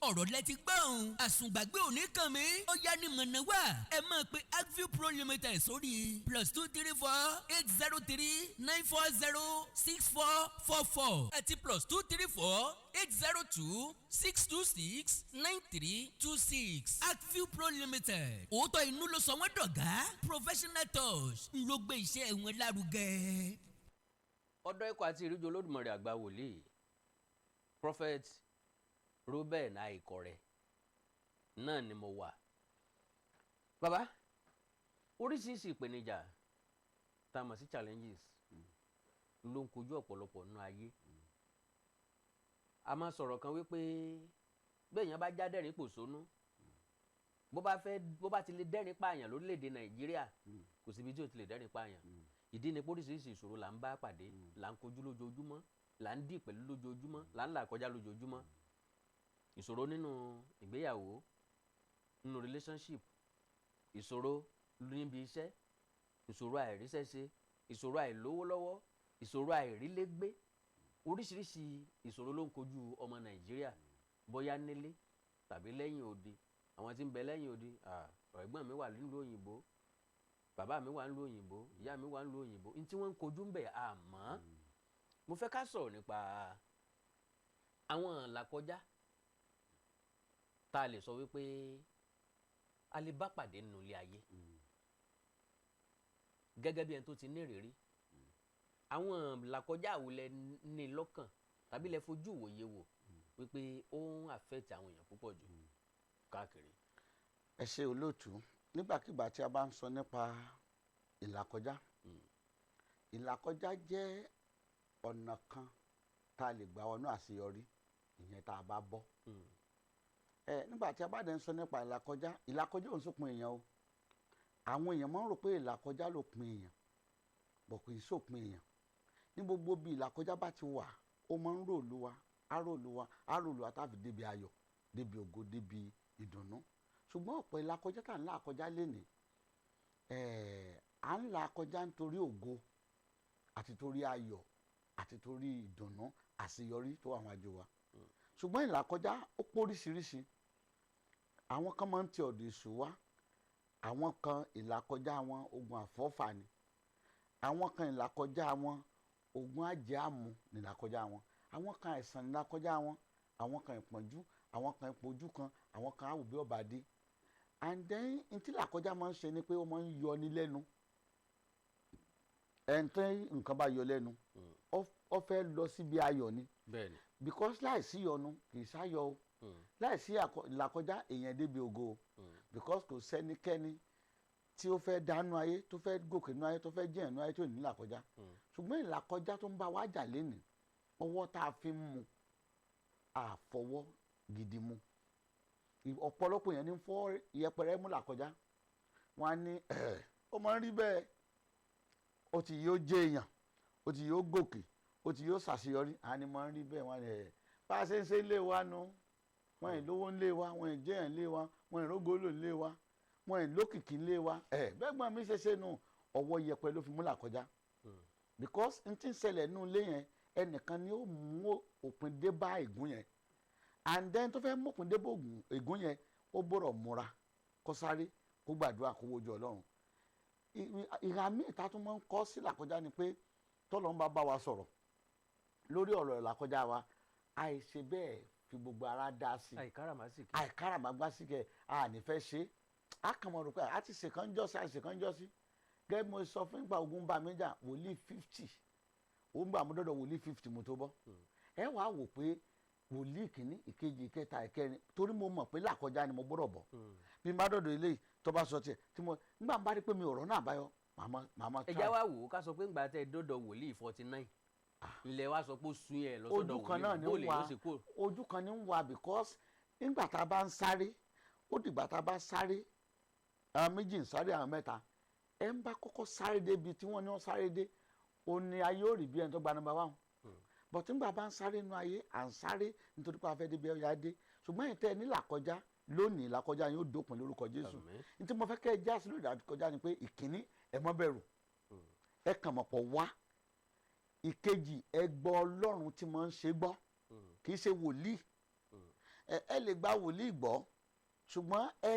ọ̀rọ̀ lẹ ti gbọ́ ohun àsùngbàgbé òní kàn mí ó yá ní mọ̀nà wá ẹ máa pe Agview Pro Limited sórí +234 803 940 6444 àti +234 802 626 9326 Agview Pro Limited òótọ́ inú ló sọ wọ́n dọ̀gá professional touch ń ló gbé iṣẹ́ wọn lárugẹ. ọ̀dọ̀ ikọ̀ àti ìríjú Olódùmarè àgbà wòlíì prophet Ruben Aikore náà ni mo wà. Bàbá oríṣiríṣi ìpèníjà tá a mọ̀ sí challenges ló ń kojú ọ̀pọ̀lọpọ̀ nínú ayé. A máa sọ̀rọ̀ kan wípé béèyàn bá já dẹ́rìn pòṣónú bó bá ti lè dẹ́rìn pààyàn lórílẹ̀‐èdè Nàìjíríà kò síbi tí ò ti lè dẹ́rìn pààyàn. Ìdí ni pé oríṣiríṣi ìṣòro là ń bá pàdé là ń kojú lójoojúmọ́ là ń dì pẹ̀lú lójoojúmọ́ là ń là kọjá lójoojúmọ́. Ìṣòro nínú ìgbéyàwó nínú relationship, ìṣòro níbi iṣẹ́, ìṣòro àìríṣẹ́ṣe, ìṣòro àìlówó lọ́wọ́, ìṣòro àìrílégbé, oríṣiríṣi ìṣòro ló ń kojú ọmọ Nàìjíríà bóyá nílé tàbí lẹ́yìn odi. Àwọn tí ń bẹ lẹ́yìn odi ẹ̀gbọ́n mi wà nílùú òyìnbó, bàbá mi wà nílùú òyìnbó, ìyá mi wà nílùú òyìnbó, ní tí wọ́n ń kojú ń bẹ àmọ́ mo fẹ́ ká sọ̀rọ̀ nípa àwọn àlàkọjá tá a lè sọ wípé a lè bá pàdé nínú ilé ayé gẹ́gẹ́ bí ẹni tó ti ní ìrírí. Àwọn làkọjá àwòlẹ̀ ní lọ́kàn tàbí lè fojú ìwòye wò wípé ó ń affect àwọn èèyàn púpọ̀ jù káàkiri. Ẹ ṣé olóòtú, nígbàkigbà tí a bá ń sọ nípa ìlàkọjá, ìlàkọjá jẹ́ ọ̀nà kan tá a lè gbà wọnú àṣeyọrí ìyẹn tá a bá bọ́. Nígbà tí a bá dẹ̀ ń sọ nípa ìlàkọjá ò ń sópin èèyàn o. Àwọn èèyàn máa ń rò pé ìlàkọjá ló pin èèyàn bọ̀ kò í sópin èèyàn. Ní gbogbo bí ìlàkọjá bá ti wà ó máa ń ròlú wa á ròlú wa táfi débi ayọ̀ débi ògo débi ìdùnnú. Ṣùgbọ́n ọ̀pọ̀ ìlàkọjá tá à ń là kọjá lénìí à ń là kọjá nítorí ògo àti torí ayọ̀ àti torí ìdùnnú àṣeyọrí tó wà wájú wa. Ṣùgbọ́n ìlàkọjá ó póríṣiríṣi. Àwọn kan máa ń ti ọ̀dọ̀ èṣù wá, àwọn kan ìlàkọjá wọn ogun àfọ́fà ni, àwọn kan ìlàkọjá wọn ogun àjẹàmù ni ìlàkọjá wọn, àwọn kan àìsàn ni ìlàkọjá wọn, àwọn kan ìpọ́njú, àwọn kan ìpojú kan, àwọn kan àwòbí ọ̀bàdé. And then ntí ìlàkọjá máa ń ṣe ni pé ó máa ń yọ ní lẹ́nu. Ẹni tí nǹkan bá yọ lẹ́nu ó fẹ́ lọ síbi ayọ̀ ni. Bẹ́ẹ̀ni. Because láìsí ìyọnu kì í sáyọ̀ o. Láìsí ìlàkọjá èèyàn débi ògo o. Because kò sẹ́nikẹ́ni tí ó fẹ́ dánú ayé tó fẹ́ gòkè nú ayé tó fẹ́ jẹ́ ìnú ayé tó ní ìlàkọjá. Ṣùgbọ́n ìlàkọjá tó ń bá wa jà lénìí ọwọ́ tá a fi ń mu àfọwọ́ gidi mu. Ọ̀pọ̀lọpọ̀ èèyàn ní fọ́ ìyẹpẹrẹ mú làkọjá. Wọ́n á ní ó máa ń rí bẹ́ẹ̀ ó ti yóò jẹ́ èèyàn ó ti yóò gòkè ó ti yóò ṣàṣeyọrí àní máa ń rí bẹ́ẹ̀ wọ́n ní bá a ṣe ń ṣe ilé wa nu wọ́n ì lówó ńlé wa wọ́n ì jẹ́yàn ńlé wa wọ́n ì rógólò ńlé wa wọ́n ì lókìkí ńlé wa bẹ́gbọ́n mi ṣe ṣe nù ọwọ́ yẹpẹ ló fi mú làkọjá. Because n ti ń ṣẹlẹ̀ nù ilé yẹn ẹnìkan ni ó mú òpin dé bá ègún yẹn and then tó fẹ́ mú òpin dé bá ègún yẹn ó gbọ́dọ̀ múra kó sáré kó gbàdúrà kó wojú Ọlọ́run. Ìhà míì tá a tún máa ń kọ́ sí làkọjá ni pé tọ́lọ́run bá wa sọ̀rọ̀ lórí ọ̀rọ̀ ìlàkọjá wa àìṣe bẹ́ẹ̀ fi gbogbo ara dá sí i àìkáràmágbásíkẹ́ ànífẹ́ ṣe á kàn mọ́ rò pé àti ṣèkánjọ́sí gẹ́gẹ́ mo sọ fún ìgbà ogun bá mi jà wòlíì 50 òun gbà mú dọ́dọ̀ wòlíì 50 mo tó bọ́ ẹ wàá wò pé wòlíì kìíní ìkejì ìkẹta ìkẹrin torí mo mọ̀ pé làkọjá ni mo gbọ́dọ̀ bọ̀ bí n bá dọ́dọ̀ eléyìí tó bá sọ tiẹ̀ tí mo nígbà bá rí pé mi ò rọ́nà àbáyọ màmá try. ẹja wa wò ó ká sọ pé ńgbà tẹ dọ́dọ̀ wòlíì 49 ilẹ̀ wa sọ pé ó sun yẹn lọ sọ́dọ̀ wòlíì ojú kan ní ń wá because nígbà tá a bá ń sáré ó dìgbà tá a bá sáré àwọn méjì ń sáré àwọn mẹ́ta ẹ ń bá kọ́kọ́ sáré débi tí wọ́n ní wọ́n sáré dé ó ní ayé ó rí bí ẹni tó gba number 1 but nígbà bá ń sáré nínú ayé à ń sáré nítorí pé a fẹ́ débi ẹ̀yà dé ṣùgbọ́n ìtẹ́ ní làkọjá lónìí làkọjá yín ó dópin lórúkọ Jésù. ní tí mo fẹ́ kẹ́ ẹ já sí lórí ìdákọjá ni pé ìkíní ẹ má bẹ̀rù ẹ kàn mọ̀ pọ̀ wá. ìkejì ẹ gbọ́ Ọlọ́run tí mo ń ṣe gbọ́ kì í ṣe wòlíì. ẹ lè gba wòlíì gbọ́ ṣùgbọ́n ẹ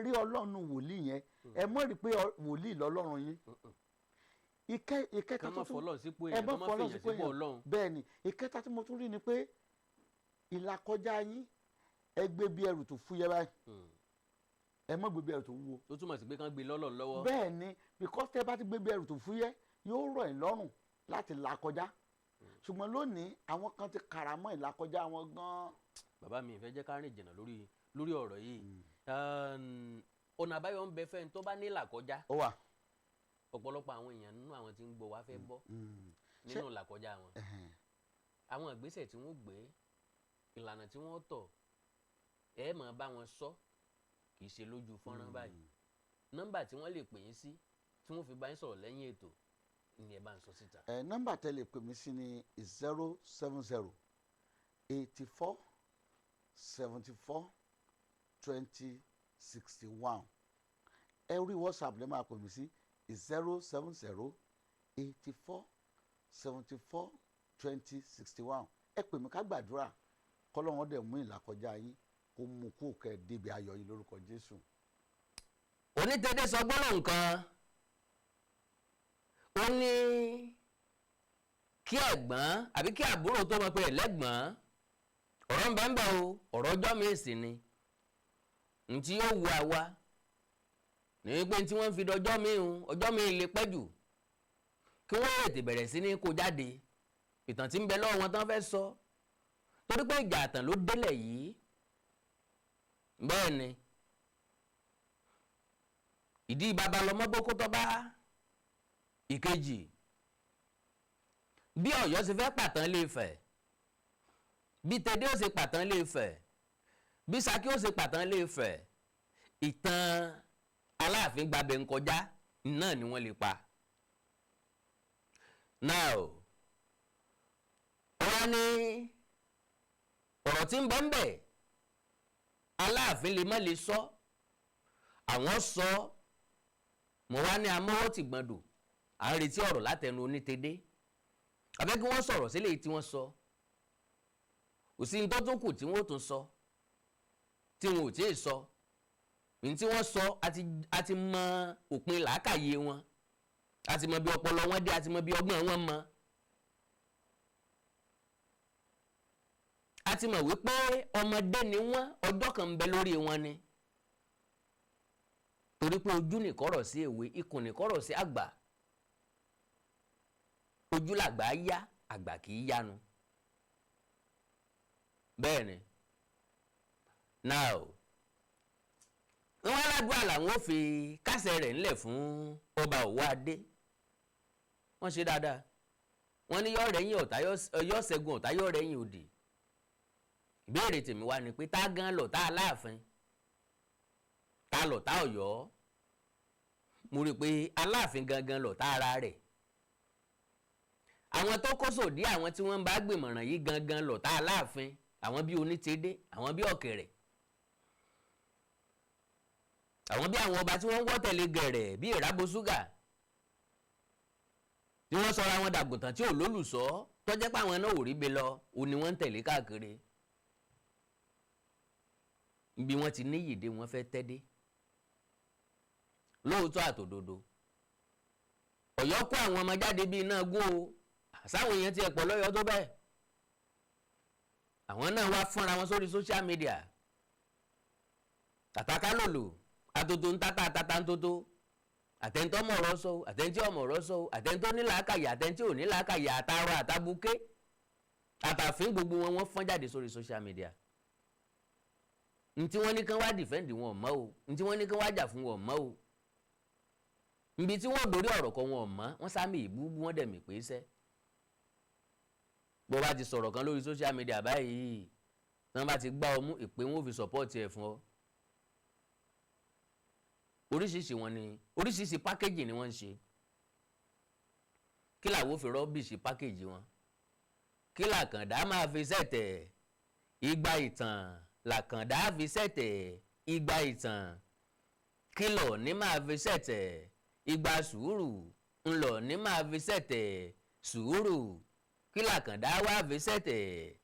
rí Ọlọ́run wòlíì yẹn ẹ mọ̀ rí pé wòlíì lọ́lọ́run yín. ìkẹta tó tún ẹ má fọlọ́ sípò yẹn bẹ́ẹ̀ ni ìkẹta tí mo tún rí ni pé ìlàkọjá yín ẹ gbé bí ẹrù tó fúyẹ́ báyìí ẹ má gbé bí ẹrù tó wúwo. ó túmọ̀ sí pé kán gbé lọ́lọ́ lọ́wọ́. bẹ́ẹ̀ ni because tẹ́ bá ti gbé bí ẹrù tó fúyẹ́ yóò rọ̀ ẹ́ lọ́rùn láti là kọjá ṣùgbọ́n lónìí àwọn kan ti kàrà mọ́ ìlàkọjá wọn gan-an. bàbá mi ìfẹ́ jẹ́ ká rìn jìnnà lórí ọ̀rọ̀ yìí ọ̀nà àbáyọ ń bẹ fẹ́ tó bá ní ìlàkọjá. ó wà. ọ̀pọ̀lọpọ̀ àwọn èèyàn nínú àwọn tí ń gbọ́ wá fẹ́ bọ́ nínú ìlàkọjá wọn. àwọn ìgbésẹ̀ tí wọ́n gbé ìlànà tí wọ́n tọ̀ ẹ máa bá wọn sọ kì í ṣe lójú fọ́nrán báyìí. nọ́mbà tí wọ́n lè pè yín sí tí wọ́n fi bá yín sọ̀rọ̀ lẹ́yìn ètò ni ẹ bá ń sọ síta. nọ́mbà tẹ́ lè pè mí sí ni 070 84 74 20 61. ẹ rí WhatsApp lẹ́ máa pè mí sí 070 84 74 20 61. ẹ pè mí ká gbàdúrà kọ́lọ́wọ́n dẹ̀ mú ìlàkọjá yín kó mú kó kẹ́ ẹ débi ayọ̀ yín lórúkọ Jésù. Onítedé sọ gbólóhùn kan ó ní kí ẹ̀gbọ́n àbí kí àbúrò tó mọ̀ pé ẹ̀lẹ́gbọ́n ọ̀rọ̀ ń bá ń bọ̀ o ọ̀rọ̀ ọjọ́ mi sì ni ntí yóò wu àwa ní pé tí wọ́n fi dọjọ́ mi ọjọ́ mi lè pẹ́ jù kí wọ́n tètè bẹ̀rẹ̀ sí ní kó jáde ìtàn tí ń bẹ lọ́wọ́ wọn tán fẹ́ sọ torí pé ìjà àtàn ló délẹ̀ yìí bẹ́ẹ̀ ni ìdí bàbá lọmọ bókó tó bá ìkejì bí Ọ̀yọ́ ṣe fẹ́ pàtàn Ilé Ifẹ̀ bí Tẹdé ó ṣe pàtàn Ilé Ifẹ̀ bí Ṣakí ó ṣe pàtàn Ilé Ifẹ̀ ìtàn Aláàfin gbàbẹ̀ ń kọjá náà ni wọ́n lè pa. now wọ́n ní ọ̀rọ̀ tí ń bẹ ń bẹ Aláàfin lè má lè sọ àwọn sọ mo wá ní amọ́wọ́ ti gbọ́ndò à ń retí ọ̀rọ̀ látẹnu Onítedé àbẹ́ kí wọ́n sọ̀rọ̀ sílẹ̀ tí wọ́n sọ òsì ní tó tún kù tí wọ́n tún sọ tí wọn ò tí ì sọ ní tí wọ́n sọ àti mọ òpin làákàyè wọn àti mọ bí ọpọlọ wọn dé àti mọ bí ọgbọ́n wọn mọ àti mọ̀ wípé ọmọdé ni wọ́n ọjọ́ kan ń bẹ lórí wọn ni torí pé ojú nìkọ́rọ̀ sí èwe ikùn nìkọ́rọ̀ sí àgbà ojú làgbà yá àgbà kì í yánu bẹ́ẹ̀ ni now wọ́n aládùúgbò làwọn ò fi kásẹ̀ rẹ̀ ńlẹ̀ fún ọba Òwò Adé wọ́n ṣe dáadáa wọ́n ní yọ́ rẹ̀yìn ọ̀tá yọ́ ṣẹ́gun ọ̀tá yọ́ rẹ̀yìn òdì ìbéèrè tèmi wá ni pé tá gan lọ̀tá Aláàfin tá lọ̀tá Ọ̀yọ́ mo rí i pé Aláàfin gangan lọ̀tá ara rẹ̀ àwọn tó kó sòdí àwọn tí wọ́n ń bá gbìmọ̀ràn yìí gangan lọ̀tá Aláàfin àwọn bí Onítedé àwọn bí Ọ̀kẹ̀rẹ̀ àwọn bí àwọn ọba tí wọ́n ń wọ́ tẹ̀lé gẹ̀rẹ̀ bí Ìrábò Ṣúgà tí wọ́n sọra wọn dàgùntàn tí ò lólùṣọ́ tọ́jẹ́ pé àwọn náà ò rí be lọ òní wọ́n ń tẹ̀lé káàkiri bí wọ́n ti níyì dé wọ́n fẹ́ tẹ́ dé lóòótọ́ àtòdodo Ọ̀yọ́ kó àwọn ọmọ jáde bíi iná gún o sáwọn èèyàn ti ẹ̀pọ̀ lọ́yọ́ tó bẹ́ẹ̀ àwọn náà wá fúnra wọn sórí social media tàtàkà lòlò àtòtò ń tata àtàtà ń tótó àtẹ̀ntọ́ mọ̀ ọ̀rọ̀ sọ àtẹ̀ntí ọmọ ọ̀rọ̀ sọ àtẹ̀ntọ́ nílàákàyà àtẹ̀ntí ò nílàákàyà àtàrọ àtàbùké àtàfin gbogbo wọn wọ́n fọ́n jáde sórí social media ntí wọ́n ní kán wá dìfẹ́ǹdì wọn mọ́ o ntí wọ́n ní kán wá jà fún wọn mọ́ o nbí tí wọ́n dorí ọ̀rọ̀ kan wọn mọ́ wọ́n sáàmì ìbúbú wọ́n dẹ̀ mí pé sẹ́ bó bá ti sọ̀rọ̀ kan lórí social media báyìí tí wọ́n bá ti gbá ọ mú ìpè wọn ò fi support ẹ̀ fún ọ oríṣiríṣi pákéjì ni wọ́n ń ṣe kí làwọn fi rọ́bìṣì pákéjì wọn kí làkàndá máa fi sẹ̀tẹ̀ igba ìtàn làkàndá fi ṣẹ̀tẹ̀ igba ìtàn kìlọ̀ ní máa fi ṣẹ̀tẹ̀ igba sùúrù ńlọ ní máa fi ṣẹ̀tẹ̀ sùúrù kí làkàndá wá fi ṣẹ̀tẹ̀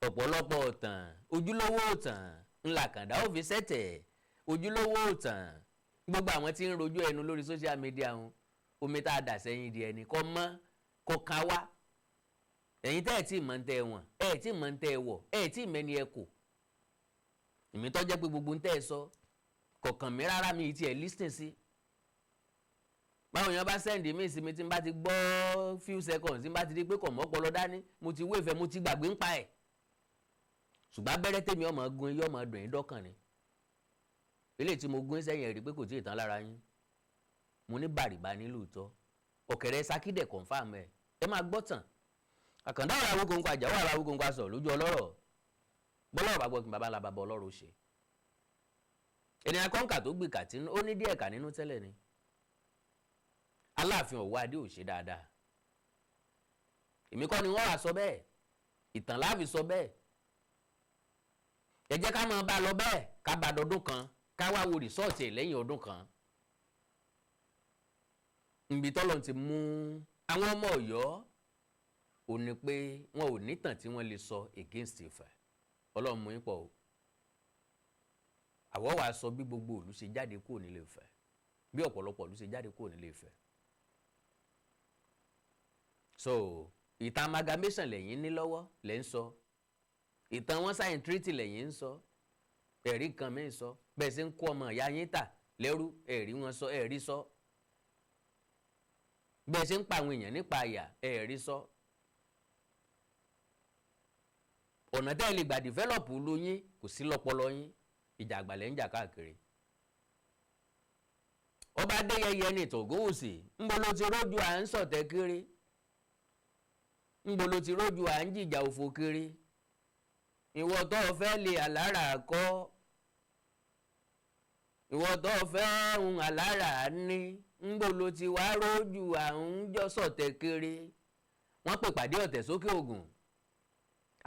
ọ̀pọ̀lọpọ̀ ọ̀tàn ojúlówó ọ̀tàn ńlàkàndá ó fi ṣẹ̀tẹ̀ ojúlówó ọ̀tàn gbogbo àwọn tí ń rojú ẹnu lórí social media wọn omi tá a dà sẹ́yìn di ẹni kọ́ mọ́ kọ́ ká wá ẹ̀yin tẹ́ ẹ̀ tí mọ̀ ń tẹ́ ẹ wọ̀n ẹ̀ tí mọ̀ ń tẹ́ ẹ wọ̀ ẹ̀ tí mẹ́ni ẹ kò èmi tó jẹ́ pé gbogbo ń tẹ́ ẹ sọ kọ̀ọ̀kan mi rárá mi ti ẹ̀ lísìn sí báwọn èèyàn bá sẹ́ǹdì mí sí mi tí n bá ti gbọ́ few seconds tí n bá ti di pé kò mọ́ ọpọlọ dání mo ti wéfẹ́ mo ti gbàgbé ń pa ẹ̀ ṣùgbọ́n abẹ́rẹ́ tèmi ọmọ gun iye ọmọ dùn yín dọ́kàn ni eléyìí tí mo gún sẹ́yìn ẹ̀rí pé kò tí ì tán lára yín mo ní bàrìbá ní lóòótọ́ ọ̀kẹ́rẹ́ sakídẹ̀ confam ẹ̀ ẹ máa gbọ́ tàn àkàndá ọ̀rọ̀ awúkọ̀ǹkọ àjàwọ̀ ọ̀rọ̀ awúkọ̀ǹkọ àsọ̀ lójú ọlọ́rọ̀ bọ́lọ́rọ̀ bá gbọ́ kí bàbá làbàbà ọlọ́rọ̀ ṣe ènìyàn kọ́ńkà tó gbìkà tí ó ní díẹ̀ kà nínú tẹ́lẹ̀ ni aláàfin Ọ̀wọ́ adé ò ṣe dáadáa èmi kọ́ ni wọ́n wá sọ bẹ́ẹ̀ ìtàn láàfin sọ bẹ́ẹ̀ ẹ jẹ́ ká máa bá lọ bẹ́ẹ̀ ká bá dọdún kan ká wá wo rìsọ́ọ̀tì ẹ̀ lẹ́yìn ọdún kan nbí tọ́lọ́ ti mú àwọn ọmọ Ọ̀yọ́ ò ní pé wọn ò nítàn tí wọ́n lè sọ against Ifẹ̀ Ọlọ́run mú yín pọ̀ o àwọ̀ wàá sọ bí gbogbo ìlú ṣe jáde kúrò nílé Ifẹ̀ bí ọ̀pọ̀lọpọ̀ ìlú ṣe jáde kúrò nílé Ifẹ̀ so ìtàn amalgamation lẹ́yìn ní lọ́wọ́ lẹ́ ń sọ ìtàn wọn sign treaty lẹ́yìn ń sọ ẹ̀rí kan mi ń sọ bẹ́ẹ̀ sì ń kó ọmọ ìyá yín tà lẹ́rú ẹ̀rí wọn sọ ẹ̀rí sọ bẹ́ẹ̀ sì ń pa àwọn èèyàn nípa àyà ẹ̀rí sọ ọ̀nà tẹ́ ẹ lè gbà develop lóyún kò sí lọ́pọlọ yín ìjà àgbàlẹ̀ ń jà káàkiri ọba adéyẹyẹ ní tògóòsì ńbo ló ti rójú à ń sọ̀tẹ̀ kiri ńbo ló ti rójú à ń jìjà òfò kiri ìwọ tó fẹ́ lè àlárà kọ́ ìwọ tó fẹ́ ń àlárà ní ńbo ló ti wá rójú à ń jọ sọ̀tẹ̀ kiri wọ́n pè pàdé ọ̀tẹ̀ sókè ògùn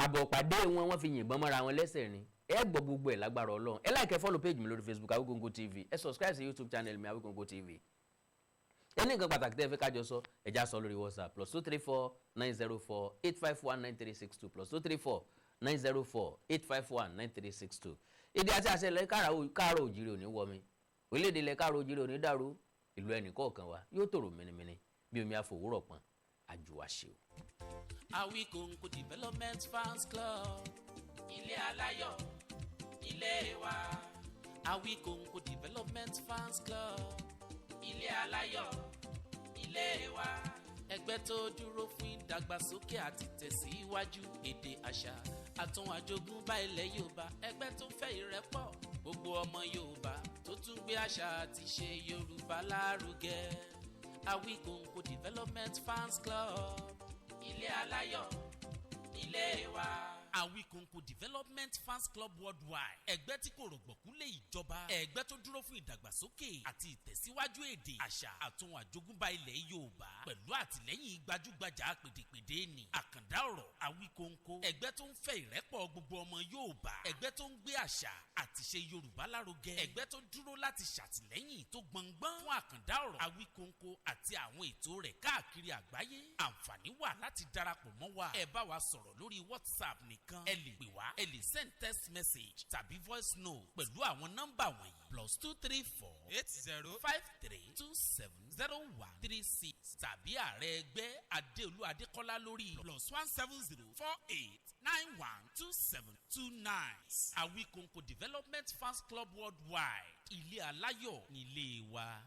àbọ̀ pàdé wọn fi yìnbọn mọ́ra wọn lẹ́sẹ̀ ni ẹ gbọ́ gbogbo ẹ̀ lágbára Ọlọ́run ẹ like ẹ follow page mi lórí Facebook Awikonko TV ẹ subscribe sí YouTube channel mi Awikonko TV ẹ ní nǹkan pàtàkì tẹ́ ẹ fẹ́ kájọ sọ ẹ já sọ lórí WhatsApp +234 904 851 9362 +234 904 851 9362 èdè àti àṣẹ ilẹ̀ káàrọ̀ òjìrì òní wọmi orílẹ̀-èdè ilẹ̀ káàrọ̀ òjìrì òní dàrú ìlú ẹnì kọ̀ọ̀kan wa yóò tòrò mìnìmìnì bí omi àfòwúrọ̀ pọ̀n àjùwàṣe o. Awikonko Development Fans Club ilé aláyọ̀ ilé wa. Awikonko Development Fans Club ilé aláyọ̀ ilé wa. Ẹgbẹ́ tó dúró fún ìdàgbàsókè àti tẹ̀síwájú èdè àṣà àtún àjogúnbá ilẹ̀ Yorùbá. Ẹgbẹ́ tó fẹ́ ìrẹ́pọ̀ gbogbo ọmọ Yorùbá tó tún gbé àṣà àti ṣe Yorùbá lárugẹ. Awikonko Development Fans Club ilé aláyọ̀ ilé wa. Awikonko Development Fans Club Worldwide ẹgbẹ́ tí kò rọ̀gbọ̀kú lé ìjọba ẹgbẹ́ tó dúró fún ìdàgbàsókè àti ìtẹ̀síwájú èdè àṣà àtún àjogúnbá ilẹ̀ Yorùbá pẹ̀lú àtìlẹ́yìn gbajúgbajà pèdèpèdè ní àkàndá ọ̀rọ̀ Awikonko ẹgbẹ́ tó ń fẹ́ ìrẹ́pọ̀ gbogbo ọmọ Yorùbá ẹgbẹ́ tó ń gbé àṣà àti ṣe Yorùbá lárugẹ ẹgbẹ́ tó dúró láti ṣàtìlẹ́yìn tó gbọngbọ́n fún àkàndá ọ̀rọ̀ Awikonko àti àwọn ètò rẹ̀ káàkiri àgbáyé. Àǹfààní wà láti darapọ̀ mọ́ wa ẹ bá wa sọ̀rọ̀ lórí WhatsApp nìkan ẹ lè pè wá ẹ lè send text message tàbí voice note pẹ̀lú àwọn nọ́mbà wọ̀nyí +234 8053 270136 tàbí ààrẹ ẹgbẹ́ Adéolú Adékọ́lá lórí +170 48 912729. Awikonko Development Fans Club Worldwide ilé aláyọ̀ nílé wa.